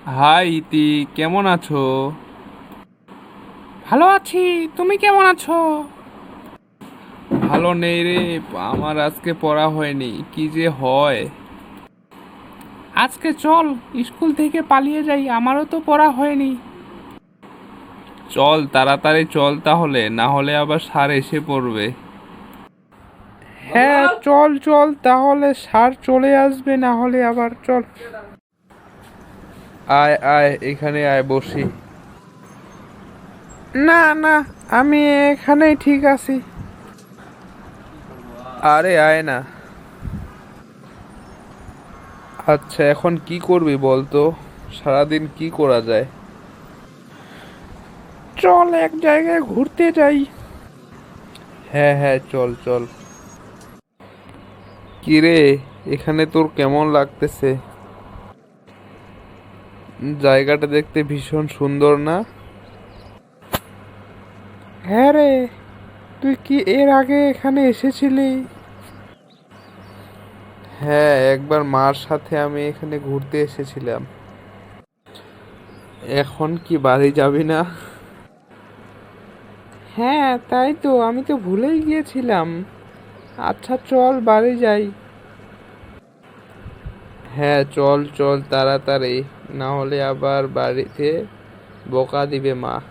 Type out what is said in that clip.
High ইতি, কেমন আছো? ভালো আছি। তুমি কেমন আছো? ভালো নেই রে। আমার আজকে পড়া হয়নি, কি যে হয়। আজকে চল, স্কুল থেকে পালিয়ে যাই, আমারও তো পড়া হয়নি। চল তাড়াতাড়ি চল, তাহলে না হলে আবার স্যার এসে পড়বে। হ্যাঁ, চল চল, তাহলে স্যার চলে আসবে, না হলে আবার চল। আয় আয়, এখানে আয়, বসি। না না, আমি এখানেই ঠিক আছি। আরে আয় না। আচ্ছা, এখন কি করবি বলতো? সারাদিন কি করা যায়? চল এক জায়গায় ঘুরতে যাই। হ্যাঁ হ্যাঁ, চল চল। কি রে, এখানে তোর কেমন লাগতেছে? জায়গাটা দেখতে ভীষণ সুন্দর না? হ্যাঁ রে, তুই কি এর আগে এখানে এসেছিলি? হ্যাঁ, একবার মার সাথে আমি এখানে ঘুরতে এসেছিলাম। এখন কি বাড়ি যাবি না? হ্যাঁ তাই তো, আমি তো ভুলেই গিয়েছিলাম। আচ্ছা চল বাড়ি যাই। হ্যাঁ চল চল তাড়াতাড়ি, না হলে আবার বাড়িতে বকা দিবে মা।